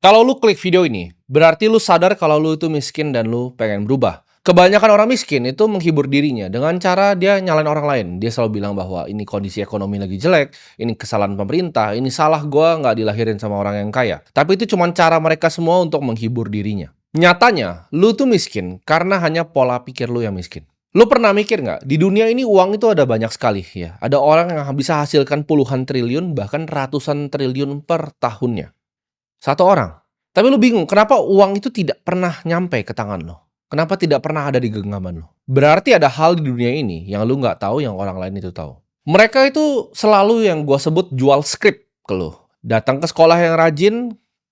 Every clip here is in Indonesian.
Kalau lu klik video ini, berarti lu sadar kalau lu itu miskin dan lu pengen berubah. Kebanyakan orang miskin itu menghibur dirinya dengan cara dia nyalain orang lain. Dia selalu bilang bahwa ini kondisi ekonomi lagi jelek, ini kesalahan pemerintah, ini salah gua nggak dilahirin sama orang yang kaya. Tapi itu cuma cara mereka semua untuk menghibur dirinya. Nyatanya, lu tuh miskin karena hanya pola pikir lu yang miskin. Lu pernah mikir nggak, di dunia ini uang itu ada banyak sekali ya. Ada orang yang bisa hasilkan puluhan triliun, bahkan ratusan triliun per tahunnya. Satu orang. Tapi lu bingung, kenapa uang itu tidak pernah nyampe ke tangan lo? Kenapa tidak pernah ada di genggaman lo? Berarti ada hal di dunia ini yang lu nggak tahu, yang orang lain itu tahu. Mereka itu selalu yang gua sebut jual skrip ke lu. Datang ke sekolah yang rajin,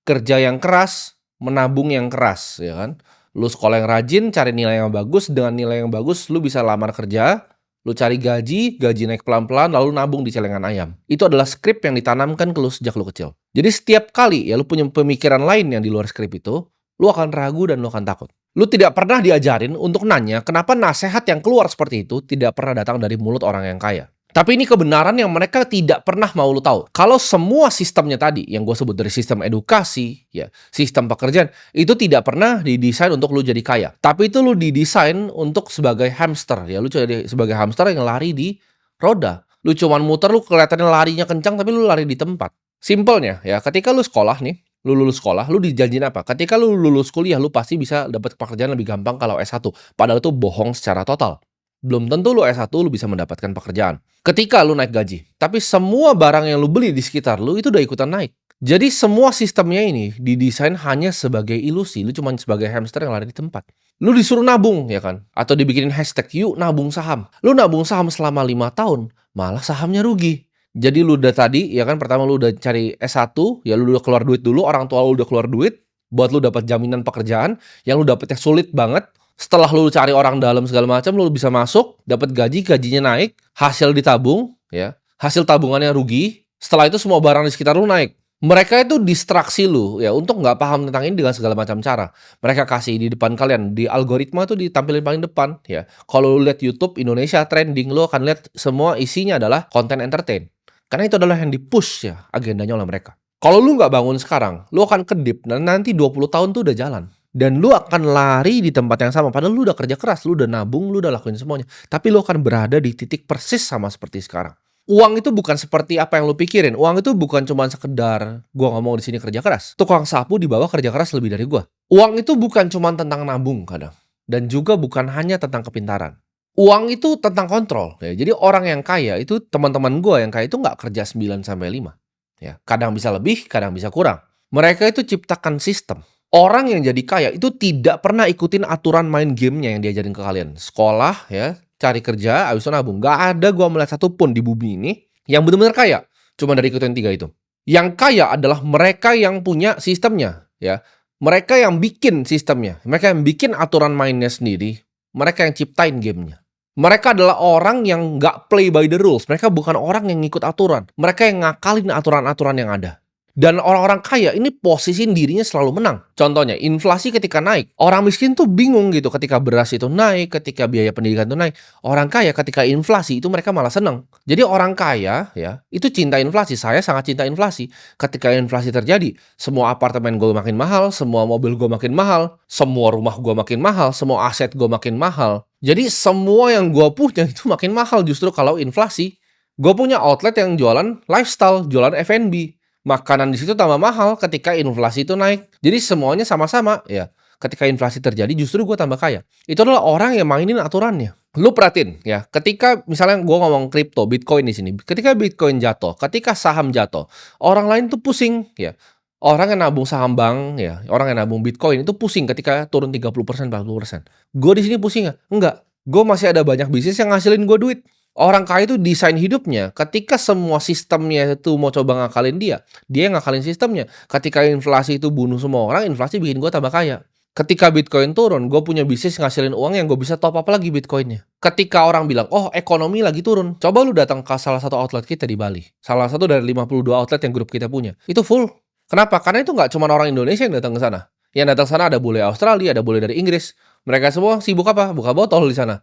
kerja yang keras, menabung yang keras, ya kan? Lu sekolah yang rajin, cari nilai yang bagus, dengan nilai yang bagus lu bisa lamar kerja, lu cari gaji naik pelan-pelan, lalu nabung di celengan ayam. Itu adalah skrip yang ditanamkan ke lu sejak lu kecil. Jadi setiap kali ya lu punya pemikiran lain yang di luar skrip itu, lu akan ragu dan lu akan takut. Lu tidak pernah diajarin untuk nanya kenapa nasihat yang keluar seperti itu tidak pernah datang dari mulut orang yang kaya. Tapi ini kebenaran yang mereka tidak pernah mau lu tahu. Kalau semua sistemnya tadi, yang gue sebut dari sistem edukasi, ya, sistem pekerjaan, itu tidak pernah didesain untuk lu jadi kaya. Tapi itu lu didesain untuk sebagai hamster, ya. Lu jadi sebagai hamster yang lari di roda. Lu cuman muter, lu kelihatannya larinya kencang, tapi lu lari di tempat. Simpelnya, ya, ketika lu sekolah nih, lu lulus sekolah, lu dijanjin apa? Ketika lu lulus kuliah, lu pasti bisa dapat pekerjaan lebih gampang kalau S1. Padahal itu bohong secara total. Belum tentu lu S1 lu bisa mendapatkan pekerjaan. Ketika lu naik gaji, tapi semua barang yang lu beli di sekitar lu itu udah ikutan naik. Jadi semua sistemnya ini didesain hanya sebagai ilusi, lu cuma sebagai hamster yang lari di tempat. Lu disuruh nabung ya kan? Atau dibikinin hashtag, yuk nabung saham. Lu nabung saham selama 5 tahun, malah sahamnya rugi. Jadi lu udah tadi, ya kan, pertama lu udah cari S1, ya lu udah keluar duit dulu, orang tua lu udah keluar duit, buat lu dapat jaminan pekerjaan, yang lu dapetnya sulit banget. Setelah lu cari orang dalam segala macam, lu bisa masuk, dapat gaji, gajinya naik, hasil ditabung, ya, hasil tabungannya rugi. Setelah itu semua barang di sekitar lu naik. Mereka itu distraksi lu, ya, untuk nggak paham tentang ini dengan segala macam cara. Mereka kasih di depan kalian, di algoritma tuh ditampilin paling depan, ya. Kalau lu lihat YouTube Indonesia trending, lu akan lihat semua isinya adalah konten entertain. Karena itu adalah yang di-push ya agendanya oleh mereka. Kalau lu nggak bangun sekarang, lu akan kedip dan nanti 20 tahun tuh udah jalan. Dan lu akan lari di tempat yang sama. Padahal lu udah kerja keras, lu udah nabung, lu udah lakuin semuanya. Tapi lu akan berada di titik persis sama seperti sekarang. Uang itu bukan seperti apa yang lu pikirin. Uang itu bukan cuma sekedar gua ngomong di sini kerja keras. Tukang sapu di bawah kerja keras lebih dari gua. Uang itu bukan cuma tentang nabung kadang. Dan juga bukan hanya tentang kepintaran. Uang itu tentang kontrol. Ya. Jadi orang yang kaya itu, teman-teman gua yang kaya itu nggak kerja 9 sampai 5. Ya. Kadang bisa lebih, kadang bisa kurang. Mereka itu ciptakan sistem. Orang yang jadi kaya itu tidak pernah ikutin aturan main gamenya yang diajarin ke kalian. Sekolah ya, cari kerja, habis itu nabung. Gak ada gua melihat satupun di bumi ini yang benar-benar kaya. Cuma dari ikutin 3 itu. Yang kaya adalah mereka yang punya sistemnya, ya. Mereka yang bikin sistemnya. Mereka yang bikin aturan mainnya sendiri. Mereka yang ciptain gamenya. Mereka adalah orang yang nggak play by the rules. Mereka bukan orang yang ngikut aturan. Mereka yang ngakalin aturan-aturan yang ada. Dan orang-orang kaya ini posisiin dirinya selalu menang. Contohnya, inflasi ketika naik. Orang miskin tuh bingung gitu ketika beras itu naik, ketika biaya pendidikan itu naik. Orang kaya ketika inflasi itu mereka malah senang. Jadi orang kaya ya, itu cinta inflasi. Saya sangat cinta inflasi. Ketika inflasi terjadi, semua apartemen gue makin mahal, semua mobil gue makin mahal, semua rumah gue makin mahal, semua aset gue makin mahal. Jadi semua yang gue punya itu makin mahal justru kalau inflasi. Gue punya outlet yang jualan lifestyle, jualan F&B. Makanan di situ tambah mahal ketika inflasi itu naik. Jadi semuanya sama-sama ya. Ketika inflasi terjadi justru gue tambah kaya. Itu adalah orang yang mainin aturannya. Lu perhatiin ya, ketika misalnya gue ngomong kripto, Bitcoin di sini. Ketika Bitcoin jatuh, ketika saham jatuh, orang lain tuh pusing ya. Orang yang nabung saham bank ya, orang yang nabung Bitcoin itu pusing ketika turun 30%, 40%. Gue di sini pusing nggak? Enggak. Gue masih ada banyak bisnis yang ngasilin gue duit. Orang kaya itu desain hidupnya, ketika semua sistemnya itu mau coba ngakalin dia yang ngakalin sistemnya. Ketika inflasi itu bunuh semua orang, inflasi bikin gue tambah kaya. Ketika Bitcoin turun, gue punya bisnis ngasilin uang yang gue bisa top up lagi Bitcoinnya. Ketika orang bilang, oh ekonomi lagi turun, coba lu datang ke salah satu outlet kita di Bali. Salah satu dari 52 outlet yang grup kita punya. Itu full. Kenapa? Karena itu nggak cuma orang Indonesia yang datang ke sana. Yang datang ke sana ada bule Australia, ada bule dari Inggris. Mereka semua sibuk apa? Buka botol di sana.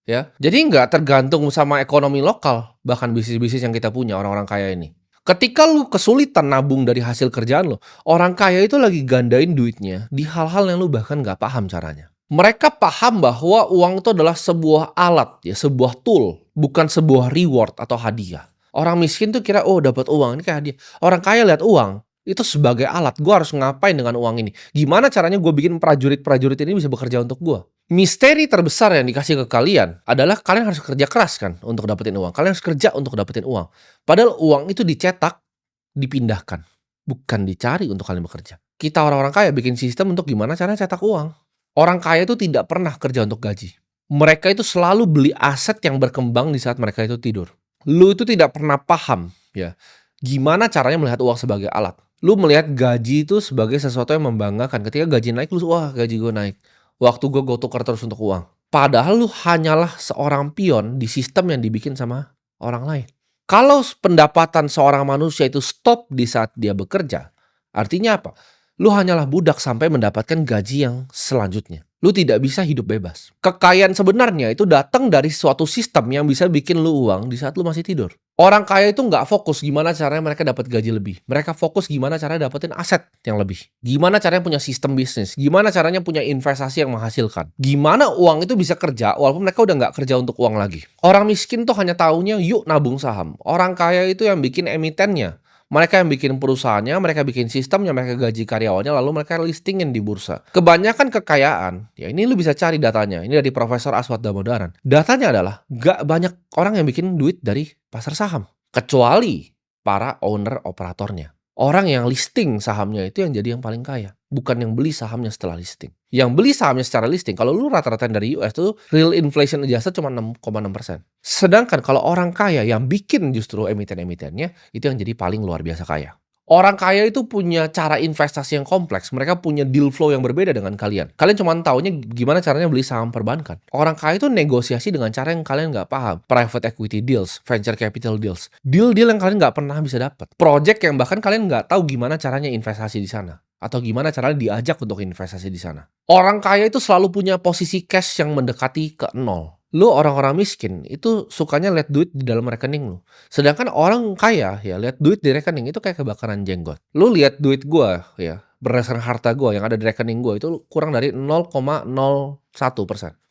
Ya, jadi nggak tergantung sama ekonomi lokal, bahkan bisnis-bisnis yang kita punya orang-orang kaya ini. Ketika lu kesulitan nabung dari hasil kerjaan lo, orang kaya itu lagi gandain duitnya di hal-hal yang lu bahkan nggak paham caranya. Mereka paham bahwa uang itu adalah sebuah alat, ya, sebuah tool, bukan sebuah reward atau hadiah. Orang miskin tuh kira, oh dapat uang, ini kayak hadiah. Orang kaya lihat uang, itu sebagai alat. Gue harus ngapain dengan uang ini? Gimana caranya gue bikin prajurit-prajurit ini bisa bekerja untuk gue? Misteri terbesar yang dikasih ke kalian adalah kalian harus kerja keras kan untuk dapetin uang. Kalian harus kerja untuk dapetin uang. Padahal uang itu dicetak, dipindahkan, bukan dicari untuk kalian bekerja. Kita orang-orang kaya bikin sistem untuk gimana caranya cetak uang. Orang kaya itu tidak pernah kerja untuk gaji. Mereka itu selalu beli aset yang berkembang di saat mereka itu tidur. Lu itu tidak pernah paham, ya, gimana caranya melihat uang sebagai alat. Lu melihat gaji itu sebagai sesuatu yang membanggakan. Ketika gaji naik, lu wah gaji gue naik. Waktu gue tukar terus untuk uang. Padahal lu hanyalah seorang pion di sistem yang dibikin sama orang lain. Kalau pendapatan seorang manusia itu stop di saat dia bekerja, artinya apa? Lu hanyalah budak sampai mendapatkan gaji yang selanjutnya. Lu tidak bisa hidup bebas. Kekayaan sebenarnya itu datang dari suatu sistem yang bisa bikin lu uang di saat lu masih tidur. Orang kaya itu nggak fokus gimana caranya mereka dapat gaji lebih. Mereka fokus gimana caranya dapetin aset yang lebih. Gimana caranya punya sistem bisnis. Gimana caranya punya investasi yang menghasilkan. Gimana uang itu bisa kerja walaupun mereka udah nggak kerja untuk uang lagi. Orang miskin tuh hanya taunya yuk nabung saham. Orang kaya itu yang bikin emitennya. Mereka yang bikin perusahaannya, mereka bikin sistemnya, mereka gaji karyawannya, lalu mereka listingin di bursa. Kebanyakan kekayaan, ya ini lu bisa cari datanya. Ini dari Profesor Aswad Damodaran. Datanya adalah gak banyak orang yang bikin duit dari pasar saham. Kecuali para owner operatornya. Orang yang listing sahamnya itu yang jadi yang paling kaya. Bukan yang beli sahamnya setelah listing. Yang beli sahamnya secara listing, kalau lu rata-rata dari US tuh real inflation adjusted cuma 6,6%. Sedangkan kalau orang kaya yang bikin justru emiten-emitennya, itu yang jadi paling luar biasa kaya. Orang kaya itu punya cara investasi yang kompleks. Mereka punya deal flow yang berbeda dengan kalian. Kalian cuma taunya gimana caranya beli saham perbankan. Orang kaya itu negosiasi dengan cara yang kalian nggak paham. Private equity deals, venture capital deals. Deal-deal yang kalian nggak pernah bisa dapat. Project yang bahkan kalian nggak tahu gimana caranya investasi di sana. Atau gimana caranya diajak untuk investasi di sana. Orang kaya itu selalu punya posisi cash yang mendekati ke nol. Lu orang-orang miskin itu sukanya lihat duit di dalam rekening lu. Sedangkan orang kaya ya lihat duit di rekening itu kayak kebakaran jenggot. Lu lihat duit gua ya berdasarkan harta gua yang ada di rekening gua itu kurang dari 0,01%.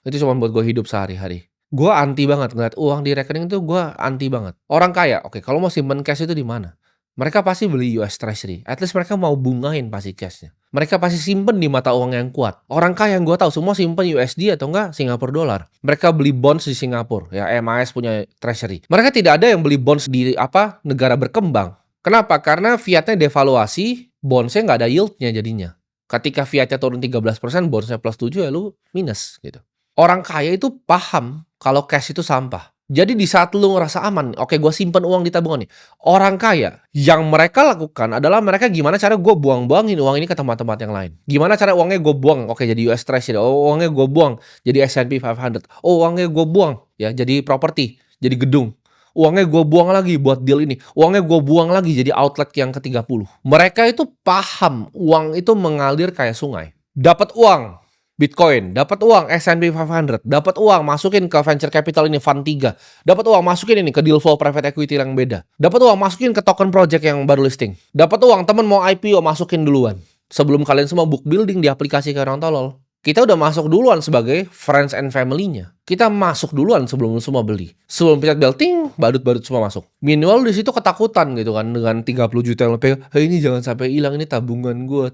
Itu cuma buat gua hidup sehari-hari. Gua anti banget ngeliat uang di rekening itu gua anti banget. Orang kaya, oke, kalau mau simpen cash itu di mana? Mereka pasti beli US Treasury. At least mereka mau bungain pasti cashnya. Mereka pasti simpen di mata uang yang kuat. Orang kaya yang gue tahu semua simpen USD atau enggak Singapura dolar. Mereka beli bonds di Singapura. Ya MAS punya Treasury. Mereka tidak ada yang beli bonds di negara berkembang. Kenapa? Karena fiatnya devaluasi, bondsnya nggak ada yieldnya jadinya. Ketika fiatnya turun 13%, bondsnya plus 7 ya lu minus gitu. Orang kaya itu paham kalau cash itu sampah. Jadi di saat lu ngerasa aman, oke gue simpen uang di tabungan nih. Orang kaya, yang mereka lakukan adalah mereka gimana cara gue buang-buangin uang ini ke tempat-tempat yang lain. Gimana cara uangnya gue buang, oke jadi US Treasury, oh uangnya gue buang jadi S&P 500, oh uangnya gue buang ya jadi properti, jadi gedung. Uangnya gue buang lagi buat deal ini. Uangnya gue buang lagi jadi outlet yang ke-30. Mereka itu paham uang itu mengalir kayak sungai. Dapat uang Bitcoin, dapat uang S&P 500, dapat uang masukin ke venture capital ini fund 3, dapat uang masukin ini ke deal flow private equity yang beda, dapat uang masukin ke token project yang baru listing, dapat uang temen mau IPO masukin duluan. Sebelum kalian semua book building di aplikasi kayak orang tolol, kita udah masuk duluan sebagai friends and family-nya. Kita masuk duluan sebelum semua beli. Sebelum pencet bel ting, badut-badut semua masuk. Minimal di situ ketakutan gitu kan dengan 30 juta yang lebih. Hey, ini jangan sampai hilang, ini tabungan gua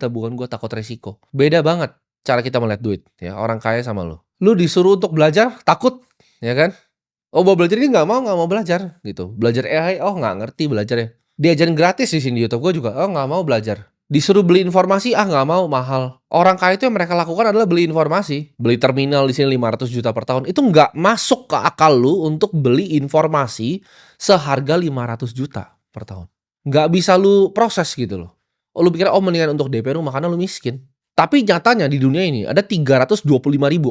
takut resiko. Beda banget cara kita melihat duit ya, orang kaya sama lu disuruh untuk belajar takut ya kan, oh mau belajar ini nggak mau belajar gitu, belajar AI oh nggak ngerti belajarnya, diajarin gratis di sini di YouTube gue juga oh nggak mau belajar, disuruh beli informasi nggak mau mahal. Orang kaya itu yang mereka lakukan adalah beli informasi, beli terminal di sini 500 juta per tahun, itu nggak masuk ke akal lu untuk beli informasi seharga 500 juta per tahun, nggak bisa lu proses gitu loh. Oh lu pikir mendingan untuk DP rumah karena lu miskin. Tapi nyatanya di dunia ini ada 325.000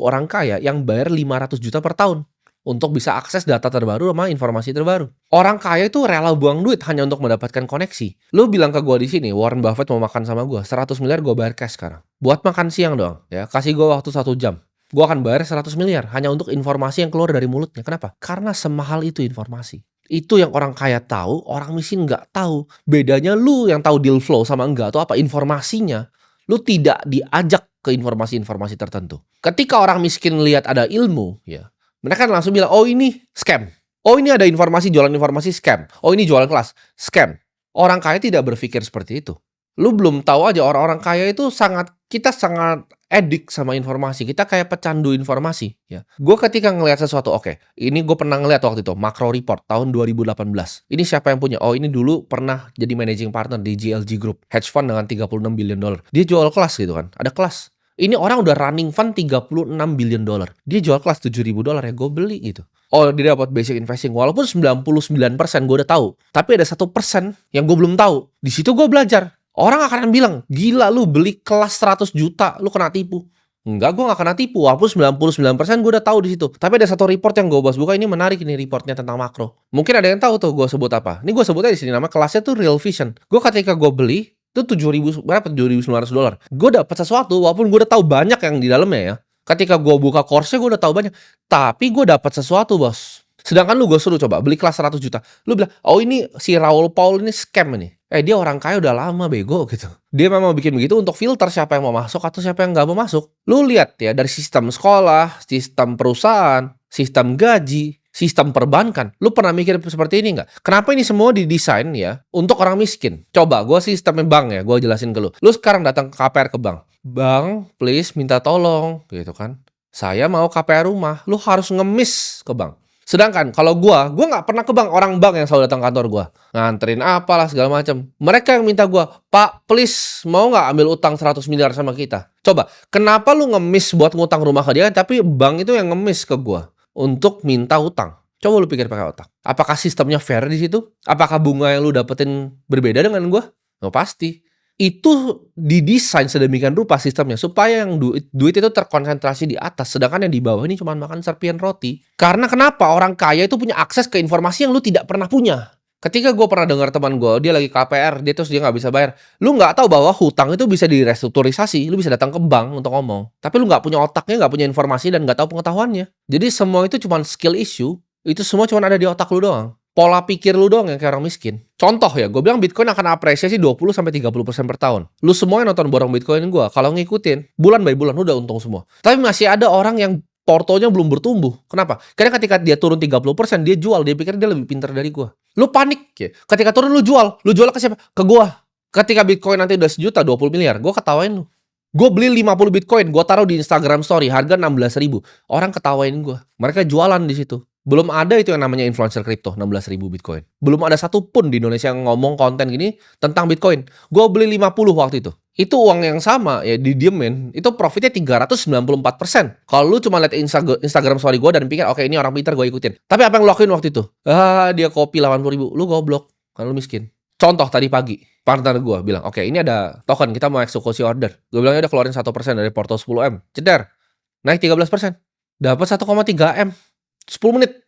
orang kaya yang bayar 500 juta per tahun untuk bisa akses data terbaru sama informasi terbaru. Orang kaya itu rela buang duit hanya untuk mendapatkan koneksi. Lu bilang ke gue di sini, Warren Buffett mau makan sama gue, 100 miliar gue bayar cash sekarang. Buat makan siang doang, ya kasih gue waktu 1 jam. Gue akan bayar 100 miliar hanya untuk informasi yang keluar dari mulutnya. Kenapa? Karena semahal itu informasi. Itu yang orang kaya tahu, orang miskin nggak tahu. Bedanya lu yang tahu deal flow sama enggak atau apa, informasinya. Lu tidak diajak ke informasi-informasi tertentu. Ketika orang miskin lihat ada ilmu, ya, mereka langsung bilang, oh ini scam. Oh ini ada informasi, jualan informasi scam. Oh ini jualan kelas, scam. Orang kaya tidak berpikir seperti itu. Lu belum tahu aja orang-orang kaya itu kita sangat edik sama informasi. Kita kayak pecandu informasi, ya. Gue ketika ngelihat sesuatu, oke, ini gue pernah ngelihat waktu itu Macro Report tahun 2018. Ini siapa yang punya? Oh, ini dulu pernah jadi managing partner di GLG Group, hedge fund dengan 36 billion dollar. Dia jual kelas gitu kan. Ada kelas. Ini orang udah running fund 36 billion dollar. Dia jual kelas 7.000 dolar ya, gue beli gitu. Oh, dia dapat basic investing. Walaupun 99% gue udah tahu, tapi ada 1% yang gue belum tahu. Di situ gue belajar. Orang akan bilang, gila lu beli kelas 100 juta, lu kena tipu. Enggak, gue gak kena tipu. Walaupun 99% gue udah tahu di situ. Tapi ada satu report yang gue bahas buka, ini menarik ini reportnya tentang makro. Mungkin ada yang tahu tuh gue sebut apa. Ini gue sebutnya di sini, nama kelasnya tuh Real Vision. Gue ketika gue beli, itu 7.000 berapa? 7.900 dolar. Gue dapat sesuatu, walaupun gue udah tahu banyak yang di dalamnya ya. Ketika gue buka course-nya gue udah tahu banyak. Tapi gue dapat sesuatu, bos. Sedangkan lu gue suruh coba beli kelas 100 juta. Lu bilang, oh ini si Raul Paul ini scam ini. Dia orang kaya udah lama bego gitu. Dia memang bikin begitu untuk filter siapa yang mau masuk atau siapa yang nggak mau masuk. Lu lihat ya dari sistem sekolah, sistem perusahaan, sistem gaji, sistem perbankan. Lu pernah mikir seperti ini nggak? Kenapa ini semua didesain ya untuk orang miskin? Coba gue sistemnya bank ya, gue jelasin ke lu. Lu sekarang datang ke KPR ke bank. Bang, please minta tolong gitu kan. Saya mau KPR rumah. Lu harus ngemis ke bank. Sedangkan kalau gue nggak pernah ke bank, orang bank yang selalu datang kantor gue. Nganterin apalah segala macam. Mereka yang minta gue, Pak please mau nggak ambil utang 100 miliar sama kita? Coba, kenapa lu ngemis buat ngutang rumah ke dia, tapi bank itu yang ngemis ke gue untuk minta utang? Coba lu pikir pakai otak. Apakah sistemnya fair di situ? Apakah bunga yang lu dapetin berbeda dengan gue? Oh, pasti. Itu didesain sedemikian rupa sistemnya supaya yang duit itu terkonsentrasi di atas, sedangkan yang di bawah ini cuma makan serpian roti. Karena kenapa? Orang kaya itu punya akses ke informasi yang lu tidak pernah punya. Ketika gue pernah dengar teman gue, dia lagi KPR, dia nggak bisa bayar. Lu nggak tahu bahwa hutang itu bisa direstrukturisasi, lu bisa datang ke bank untuk ngomong. Tapi lu nggak punya otaknya, nggak punya informasi, dan nggak tahu pengetahuannya. Jadi semua itu cuma skill issue, itu semua cuma ada di otak lu doang. Pola pikir lu doang yang kayak orang miskin. Contoh ya, gue bilang Bitcoin akan apresiasi 20-30% per tahun. Lu semua yang nonton borong Bitcoin gue, kalau ngikutin, bulan by bulan udah untung semua. Tapi masih ada orang yang portonya belum bertumbuh. Kenapa? Karena ketika dia turun 30%, dia jual, dia pikir dia lebih pintar dari gue. Lu panik ya. Ketika turun lu jual ke siapa? Ke gue. Ketika Bitcoin nanti udah sejuta, 20 miliar, gue ketawain lu. Gue beli 50 Bitcoin, gue taruh di Instagram story, harga 16.000. Orang ketawain gue. Mereka jualan di situ. Belum ada itu yang namanya influencer kripto, 16.000 Bitcoin. Belum ada satupun di Indonesia yang ngomong konten gini tentang Bitcoin. Gue beli 50 waktu itu. Itu uang yang sama ya didiemin. Itu profitnya 394%. Kalau lu cuma lihat Instagram story gue dan pikir, oke ini orang pintar gue ikutin. Tapi apa yang lu lakuin waktu itu? Dia kopi 80.000. Lu goblok. Kan lu miskin. Contoh tadi pagi, partner gue bilang, oke ini ada token, kita mau eksekusi order. Gue bilang, udah keluarin 1% dari porto 10M. Ceder. Naik 13%. Dapat 1,3M. 10 menit.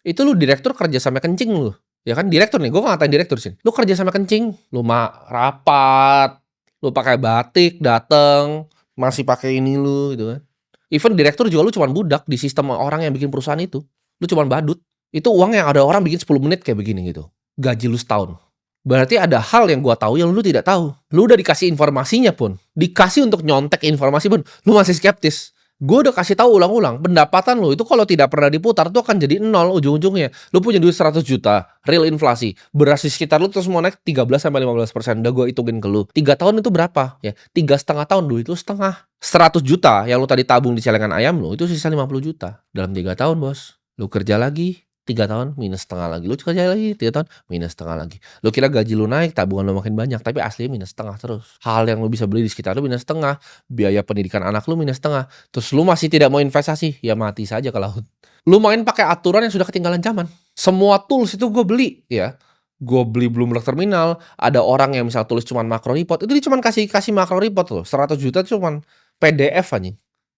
Itu lu direktur kerja sampai kencing lu. Ya kan direktur nih, gue ngatain direktur sih. Lu kerja sampai kencing, lu rapat, lu pakai batik, dateng, masih pakai ini lu gitu kan. Even direktur juga lu cuman budak di sistem orang yang bikin perusahaan itu. Lu cuman badut. Itu uang yang ada orang bikin 10 menit kayak begini gitu. Gaji lu setahun. Berarti ada hal yang gua tahu yang lu tidak tahu. Lu udah dikasih informasinya pun, dikasih untuk nyontek informasi pun, lu masih skeptis. Gue udah kasih tahu ulang-ulang, pendapatan lo itu kalau tidak pernah diputar tuh akan jadi nol ujung-ujungnya. Lu punya duit 100 juta, real inflasi, beras di sekitar lu terus mau naik 13-15%. Udah gue hitungin ke lu. 3 tahun itu berapa? Ya, 3,5 tahun duit lu setengah. 100 juta yang lu tadi tabung di celengan ayam lu, itu sisa 50 juta. Dalam 3 tahun, bos. Lu kerja lagi, 3 tahun minus setengah lagi. Lu kerja lagi 3 tahun minus setengah lagi. Lu kira gaji lu naik, tabungan lu makin banyak, tapi aslinya minus setengah terus. Hal yang lu bisa beli di sekitar lu minus setengah, biaya pendidikan anak lu minus setengah. Terus lu masih tidak mau investasi, ya mati saja ke laut. Lu main pakai aturan yang sudah ketinggalan zaman. Semua tools itu gue beli ya. Gue beli Bloomberg Terminal, ada orang yang misal tulis cuman macro report, itu dia cuman kasih macro report loh. 100 juta itu cuman PDF anjing.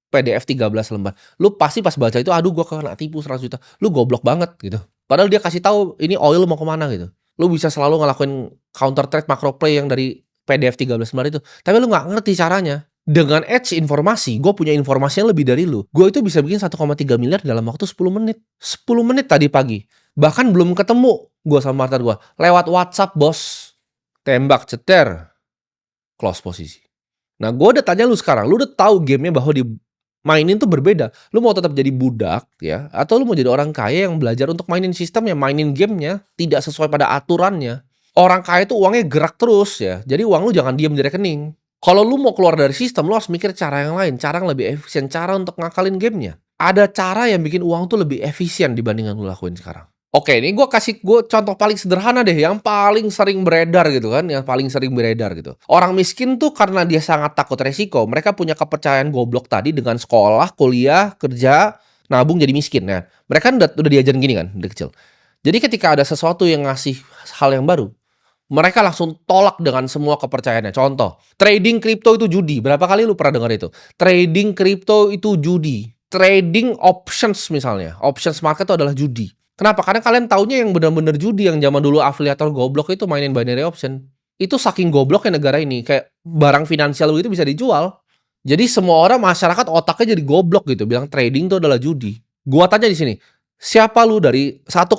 PDF 13 lembar. Lu pasti pas baca itu, aduh gue kena tipu 100 juta. Lu goblok banget gitu. Padahal dia kasih tahu ini oil mau kemana gitu. Lu bisa selalu ngelakuin counter trade macro play yang dari PDF 13 lembar itu. Tapi lu gak ngerti caranya. Dengan edge informasi, gue punya informasi yang lebih dari lu. Gue itu bisa bikin 1,3 miliar dalam waktu 10 menit. 10 menit tadi pagi. Bahkan belum ketemu gue sama partner gue, lewat WhatsApp bos, tembak ceter, close posisi. Nah gue udah tanya lu sekarang, lu udah tahu gamenya bahwa mainin tuh berbeda. Lu mau tetap jadi budak ya, atau lu mau jadi orang kaya yang belajar untuk mainin sistemnya, mainin gamenya tidak sesuai pada aturannya. Orang kaya itu uangnya gerak terus ya, jadi uang lu jangan diam di rekening. Kalau lu mau keluar dari sistem, lu harus mikir cara yang lain, cara yang lebih efisien, cara untuk ngakalin gamenya. Ada cara yang bikin uang tuh lebih efisien dibandingkan lu lakuin sekarang. Oke, ini gue contoh paling sederhana deh, yang paling sering beredar gitu kan, yang paling sering beredar gitu. Orang miskin tuh karena dia sangat takut resiko, mereka punya kepercayaan goblok tadi dengan sekolah, kuliah, kerja, nabung jadi miskin. Nah, mereka kan udah diajarin gini kan, dari kecil. Jadi ketika ada sesuatu yang ngasih hal yang baru, mereka langsung tolak dengan semua kepercayaannya. Contoh, trading kripto itu judi. Berapa kali lu pernah dengar itu? Trading kripto itu judi. Trading options misalnya. Options market itu adalah judi. Kenapa? Karena kalian taunya yang benar-benar judi, yang zaman dulu afiliator goblok itu mainin binary option. Itu saking gobloknya negara ini. Kayak barang finansial itu bisa dijual. Jadi semua orang, masyarakat otaknya jadi goblok gitu. Bilang trading itu adalah judi. Gua tanya di sini, siapa lu dari 1,9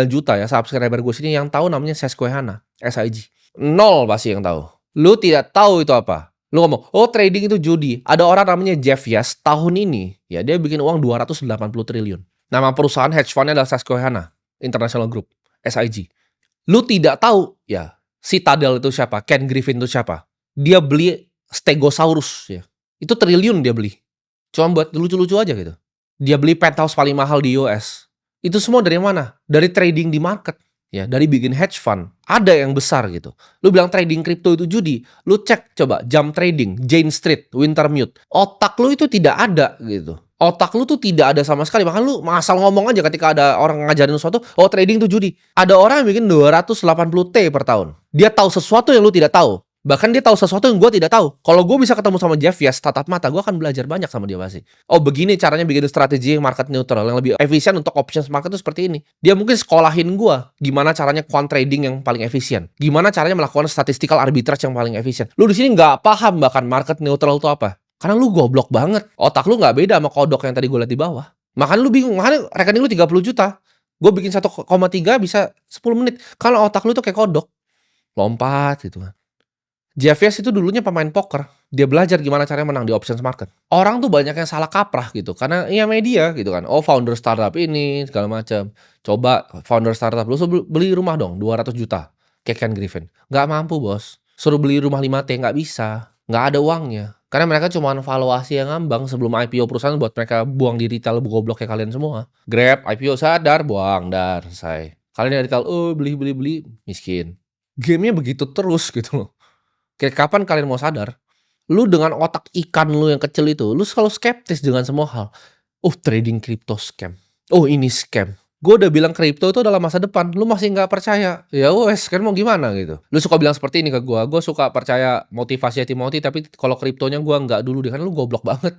juta ya subscriber gue sini yang tahu namanya Susquehanna, SIG? Nol pasti yang tahu. Lu tidak tahu itu apa. Lu ngomong, oh trading itu judi. Ada orang namanya Jeff Yash tahun ini, ya dia bikin uang 280 triliun. Nama perusahaan hedge fund-nya adalah Susquehanna International Group, SIG. Lu tidak tahu, ya Citadel itu siapa, Ken Griffin itu siapa. Dia beli Stegosaurus ya. Itu triliun dia beli. Cuma buat lucu-lucu aja gitu. Dia beli penthouse paling mahal di US. Itu semua dari mana? Dari trading di market. Ya, dari bikin hedge fund. Ada yang besar gitu. Lu bilang trading kripto itu judi. Lu cek coba jam trading, Jane Street, Wintermute. Otak lu itu tidak ada gitu. Otak lu tuh tidak ada sama sekali. Bahkan lu asal ngomong aja ketika ada orang ngajarin sesuatu, oh trading itu judi. Ada orang yang bikin 280 T per tahun. Dia tahu sesuatu yang lu tidak tahu. Bahkan dia tahu sesuatu yang gue tidak tahu. Kalau gue bisa ketemu sama Jeff Yash tatap mata, gue akan belajar banyak sama dia pasti. Oh begini caranya bikin strategi yang market neutral, yang lebih efisien untuk options market itu seperti ini. Dia mungkin sekolahin gue gimana caranya quant trading yang paling efisien. Gimana caranya melakukan statistical arbitrage yang paling efisien. Lu di sini nggak paham bahkan market neutral itu apa. Karena lu goblok banget. Otak lu nggak beda sama kodok yang tadi gue lihat di bawah. Makanya lu bingung, makanya rekening lu 30 juta. Gue bikin 1,3 bisa 10 menit. Kalau otak lu tuh kayak kodok. Lompat gitu kan. Jeff Yash itu dulunya pemain poker. Dia belajar gimana caranya menang di options market. Orang tuh banyak yang salah kaprah gitu. Karena ya media gitu kan. Oh founder startup ini segala macam. Coba founder startup lu suruh beli rumah dong 200 juta. Kayak Ken Griffin. Nggak mampu bos. Suruh beli rumah 5T nggak bisa. Nggak ada uangnya. Karena mereka cuma valuasi yang ngambang sebelum IPO perusahaan buat mereka buang di retail goblok kayak kalian semua. Grab, IPO sadar, buang, dar, selesai. Kalian yang retail, oh beli, miskin. Gamenya begitu terus gitu loh. Kayak kapan kalian mau sadar? Lu dengan otak ikan lu yang kecil itu, lu selalu skeptis dengan semua hal. Oh trading crypto scam. Oh ini scam. Gue udah bilang kripto itu adalah masa depan. Lu masih nggak percaya? Ya wes, kan mau gimana gitu. Lu suka bilang seperti ini ke gue. Gue suka percaya motivasi Timothy, tapi kalau kriptonya gue nggak dulu deh. Kan lu goblok banget.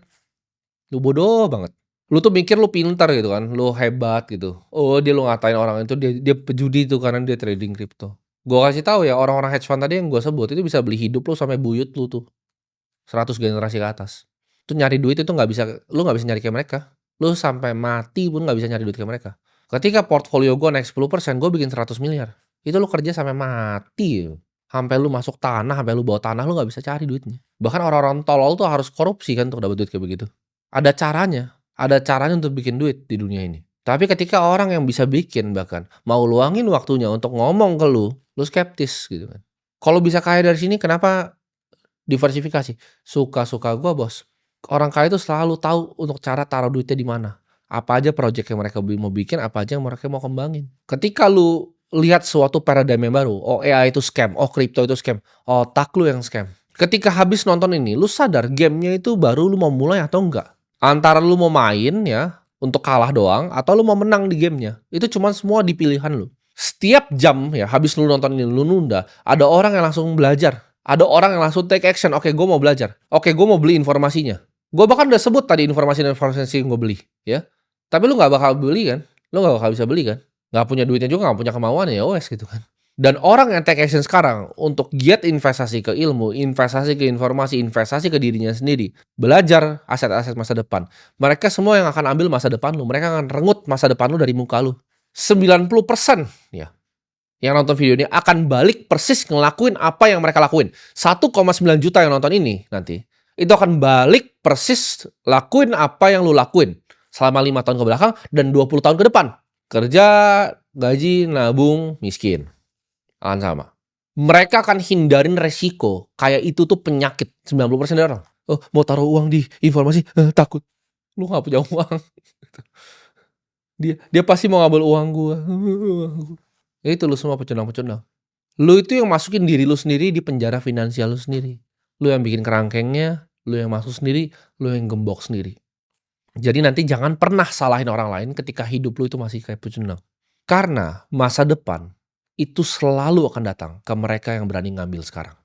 Lu bodoh banget. Lu tuh mikir lu pintar gitu kan. Lu hebat gitu. Oh dia lu ngatain orang itu, dia pejudi tuh karena dia trading kripto. Gue kasih tahu ya, orang-orang hedge fund tadi yang gue sebut itu bisa beli hidup lu sampai buyut lu tuh 100 generasi ke atas. Tuh nyari duit itu nggak bisa, lu nggak bisa nyari kayak mereka. Lu sampai mati pun nggak bisa nyari duit kayak mereka. Ketika portfolio gue naik 10%, gue bikin 100 miliar. Itu lu kerja sampai mati. Sampai lu masuk tanah, sampai lu bawa tanah, lu nggak bisa cari duitnya. Bahkan orang-orang tolol tuh harus korupsi kan untuk dapat duit kayak begitu. Ada caranya untuk bikin duit di dunia ini. Tapi ketika orang yang bisa bikin bahkan mau luangin waktunya untuk ngomong ke lu skeptis gitu kan. Kalau bisa kaya dari sini kenapa diversifikasi? Suka-suka gue bos. Orang kaya itu selalu tahu untuk cara taruh duitnya di mana. Apa aja project yang mereka mau bikin, apa aja yang mereka mau kembangin. Ketika lu lihat suatu paradigma yang baru, oh AI itu scam, oh crypto itu scam, otak lu yang scam. Ketika habis nonton ini, lu sadar gamenya itu baru lu mau mulai atau enggak. Antara lu mau main ya, untuk kalah doang, atau lu mau menang di gamenya. Itu cuma semua di pilihan lu. Setiap jam ya, habis lu nonton ini, lu nunda, ada orang yang langsung belajar. Ada orang yang langsung take action. Oke, gue mau belajar. Oke, gue mau beli informasinya. Gue bahkan udah sebut tadi informasi yang gue beli. Ya. Tapi lu gak bakal beli kan? Lu gak bakal bisa beli kan? Gak punya duitnya juga, gak punya kemauan ya wes gitu kan. Dan orang yang take action sekarang untuk giat investasi ke ilmu, investasi ke informasi, investasi ke dirinya sendiri, belajar aset-aset masa depan. Mereka semua yang akan ambil masa depan lu. Mereka akan rengut masa depan lu dari muka lu. 90% ya, yang nonton video ini akan balik persis ngelakuin apa yang mereka lakuin. 1,9 juta yang nonton ini nanti, itu akan balik persis lakuin apa yang lu lakuin selama 5 tahun ke belakang dan 20 tahun ke depan. Kerja, gaji, nabung, miskin. Akan sama. Mereka akan hindarin resiko. Kayak itu tuh penyakit 90% dari orang. Oh, mau taruh uang di informasi, takut. Lu nggak punya uang. Dia pasti mau ngambil uang gua. Ya itu lu semua pecundang-pecundang. Lu itu yang masukin diri lu sendiri di penjara finansial lu sendiri. Lu yang bikin kerangkengnya, lu yang masuk sendiri, lu yang gembok sendiri. Jadi nanti jangan pernah salahin orang lain ketika hidup lu itu masih kayak pecundang. Karena masa depan itu selalu akan datang ke mereka yang berani ngambil sekarang.